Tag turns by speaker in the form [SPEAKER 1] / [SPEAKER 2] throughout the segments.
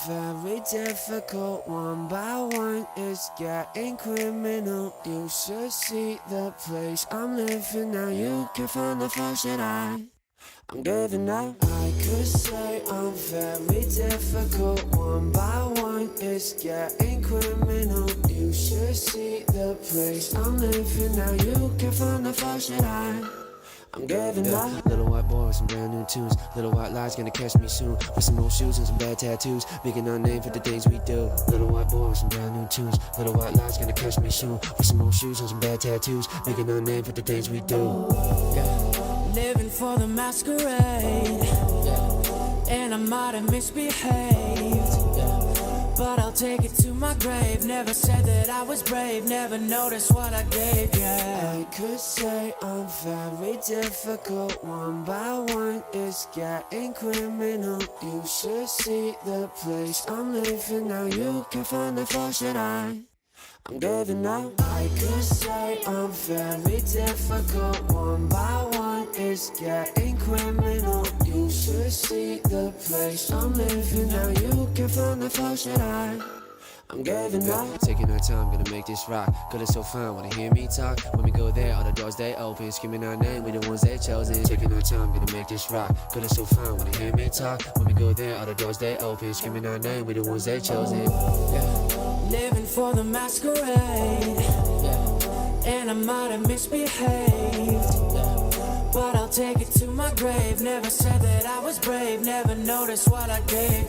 [SPEAKER 1] very difficult. One by one, it's getting criminal. You should see the place I'm living now. You can find the faults that I'm giving up. I could say I'm very difficult. One by one, it's getting criminal. You should see the place I'm living now. You can find the faults that I'm giving up. Little white boy with some brand new tunes. Little white lies gonna catch me soon. With some old shoes and some bad tattoos, making our name for the things we do. Little white boy with some brand new tunes. Little white lies gonna catch me soon. With some old shoes and some bad tattoos, making our name for the things we do.
[SPEAKER 2] Living for the masquerade, and I might have misbehaved, but I'll take it to my grave. Never said that I was brave, never noticed what I gave,
[SPEAKER 1] I could say I'm very difficult. One by one, it's getting criminal. You should see the place I'm living now. You can find the faults that I'm giving up. I could say I'm very difficult. One by one, it's getting criminal. You should see the place I'm living now. You can find the faults that I'm giving up. Taking our time, gonna make this rock. Girl, it's so fine, wanna hear me talk. When we go there, all the doors they open. Screaming our name, we the ones they chosen. Taking our time, gonna make this rock. Girl, it's so fine, wanna hear me talk. When we go there, all the doors they open. Screaming our name, we the ones they chosen.
[SPEAKER 2] Living for the masquerade, and I might have misbehaved, but I'll take it to my grave. Never said that I was brave, never noticed what I gave,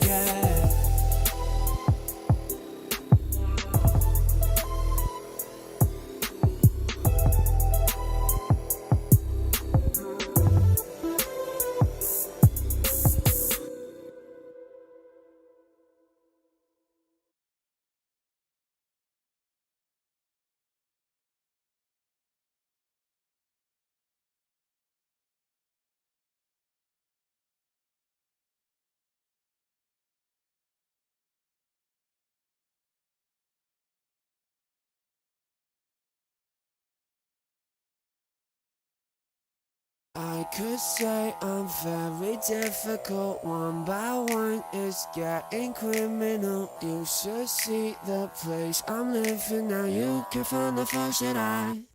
[SPEAKER 1] I could say I'm very difficult. One by one, it's getting criminal. You should see the place I'm living now. You can find the faults that I'm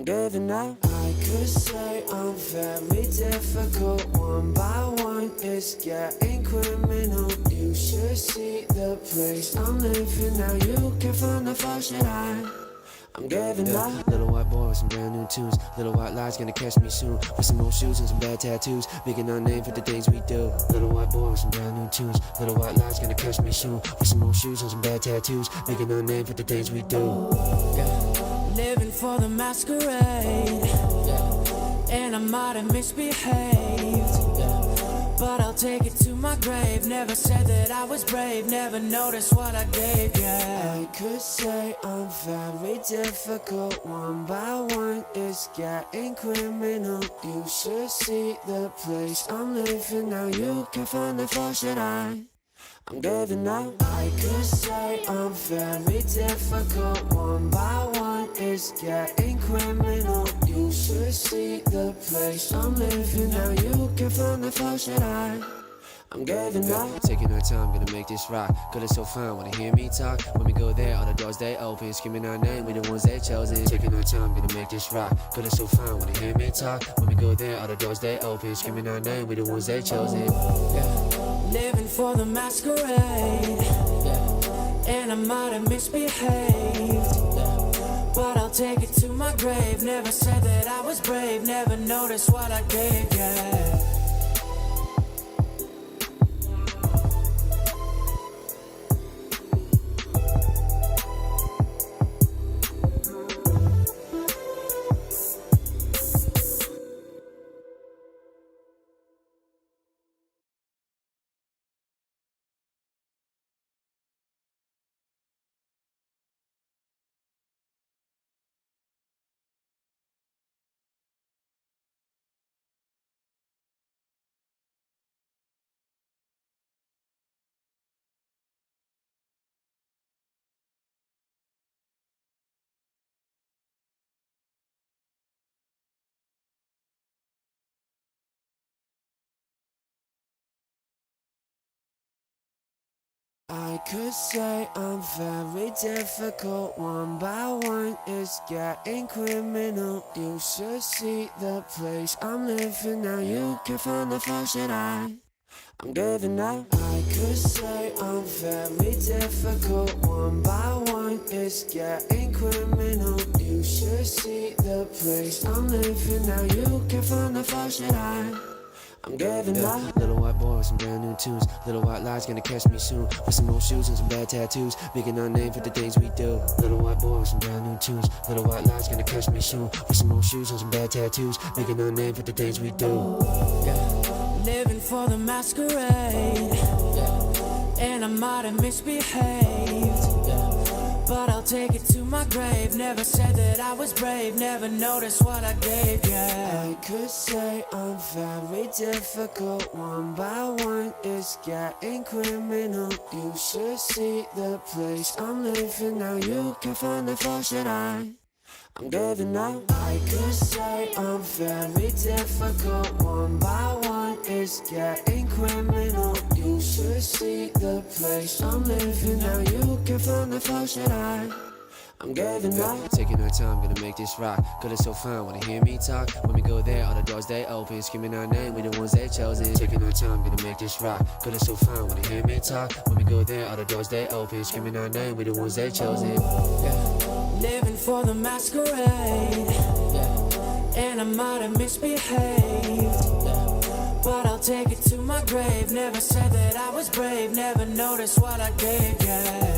[SPEAKER 1] giving up. I could say I'm very difficult. One by one, it's getting criminal. You should see the place I'm living now. You can find the faults that I'm giving up. Little white boy with some brand new tunes. Little white lies gonna catch me soon. With some old shoes and some bad tattoos, making our name for the things we do. Little white boy with some brand new tunes. Little white lies gonna catch me soon. With some old shoes and some bad tattoos, making our name for the things we do.
[SPEAKER 2] Living for the masquerade, and I might have misbehaved, but I'll take it to my grave. Never said that I was brave, never noticed what I gave,
[SPEAKER 1] I could say I'm very difficult. One by one, it's getting criminal. You should see the place I'm living now. You can find the faults that I'm giving up. I could say I'm very difficult. One by one, it's getting criminal. You should see the place I'm living now. You can find the faults that I'm giving up. Taking our time, gonna make this rock. Girl, it's so fine, wanna hear me talk. When we go there, all the doors they open. Screaming our name, we the ones they chosen. Taking our time, gonna make this rock. Girl, it's so fine, wanna hear me talk. When we go there, all the doors they open. Screaming our name, we the ones they chosen.
[SPEAKER 2] Living for the masquerade, and I might have misbehaved, but I'll take it to my grave. Never said that I was brave, never noticed what I gave,
[SPEAKER 1] I could say I'm very difficult. One by one, it's getting criminal. You should see the place I'm living now. You can find the faults that I'm giving up. I could say I'm very difficult. One by one, it's getting criminal. You should see the place I'm living now. You can find the faults that I'm giving up.
[SPEAKER 3] Little white boy with some brand new tunes. Little white lies gonna catch me soon. With some old shoes and some bad tattoos. Making our name for the things we do. Little white boy with some brand new tunes. Little white lies gonna catch me soon. With some old shoes and some bad tattoos. Making our name for the things we do.
[SPEAKER 2] Living for the masquerade, and I might have misbehaved, but I'll take it to my grave. Never said that I was brave, never noticed what I gave, yeah.
[SPEAKER 1] I could say I'm very difficult. One by one, it's getting criminal. You should see the place I'm living now. You can find the faults that I'm giving up. I could say I'm very difficult. One by one, it's getting criminal. You should see the place I'm living now. You can find the faults that I'm giving up.
[SPEAKER 3] Taking our time, gonna make this rock. Girl, it's so fun, wanna hear me talk? When we go there, all the doors they open. Screaming our name, we the ones they chosen. Taking our time, gonna make this rock. Girl, it's so fun, wanna hear me talk? When we go there, all the doors they open. Screaming our name, we the ones they chosen.
[SPEAKER 2] Living for the masquerade, and I might have misbehaved, but I'll take it to my grave. Never said that I was brave, never noticed what I gave, yeah.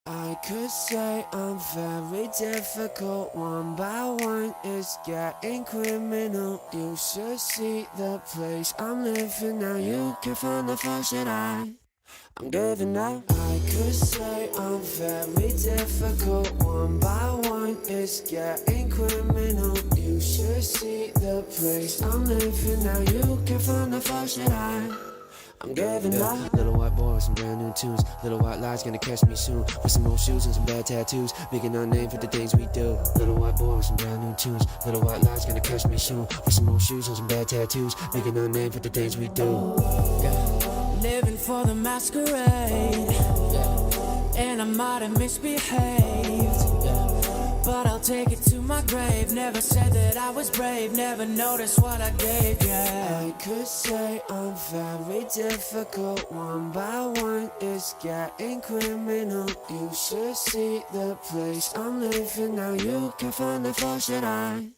[SPEAKER 1] I could say I'm very difficult. One by one, it's getting criminal. You should see the place I'm living now. You can find the faults that I'm giving up. I could say I'm very difficult. One by one, it's getting criminal. You should see the place I'm living now. You can find the faults that I'm giving up.
[SPEAKER 3] Little white boy with some brand new tunes. Little white lies gonna catch me soon. With some old shoes and some bad tattoos. Making our name for the things we do. Little white boy with some brand new tunes. Little white lies gonna catch me soon. With some old shoes and some bad tattoos. Making our name for the things we do.
[SPEAKER 2] Living for the masquerade, and I might have misbehaved, but I'll take it to my grave. Never said that I was brave, never noticed what I gave, yeah.
[SPEAKER 1] I could say I'm very difficult. One by one, it's getting criminal. You should see the place I'm living now. You can find the faults that I'm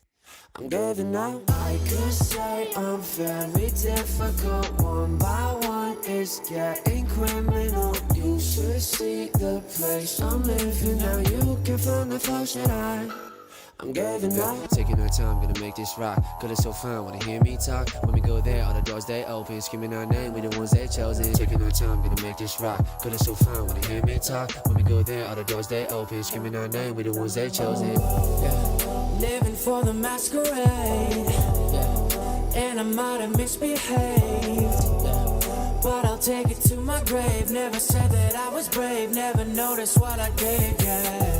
[SPEAKER 1] giving up. I could say I'm very difficult. One by one, it's getting criminal. You should see the place I'm living now. You can find the faults that I'm giving up.
[SPEAKER 3] Taking our time, gonna make this rock. Girl, it's so fun, wanna hear me talk? When we go there, all the doors they open. Screaming our name, we the ones they chosen. Taking our time, gonna make this rock. Girl, it's so fun, wanna hear me talk? When we go there, all the doors they open. Screaming our name, we the ones they chosen.
[SPEAKER 2] Living for the masquerade, and I might have misbehaved, but I'll take it to my grave. Never said that I was brave, never noticed what I gave, yeah.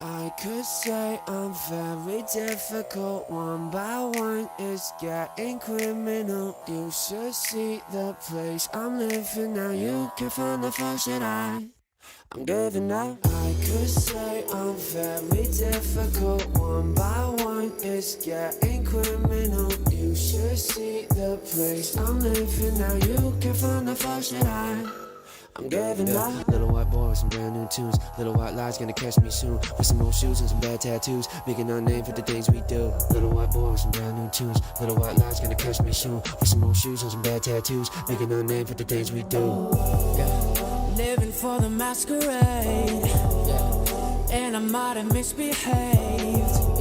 [SPEAKER 1] I could say I'm very difficult. One by one, it's getting criminal. You should see the place I'm living now. You can find the faults that I'm giving up. I could say I'm very difficult. One by one, it's getting criminal. You should see the place I'm living now. You can find the faults that I'm giving up.
[SPEAKER 3] Little white boy with some brand new tunes. Little white lies gonna catch me soon. With some old shoes and some bad tattoos. Making our name for the things we do. Little white boy with some brand new tunes. Little white lies gonna catch me soon. With some old shoes and some bad tattoos. Making our name for the things we do.
[SPEAKER 2] Living for the masquerade, and I might have misbehaved,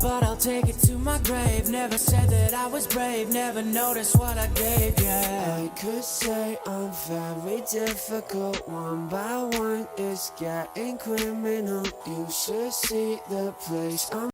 [SPEAKER 2] but I'll take it to my grave. Never said that I was brave, never noticed what I gave, yeah.
[SPEAKER 1] I could say I'm very difficult. One by one, it's getting criminal. You should see the place I'm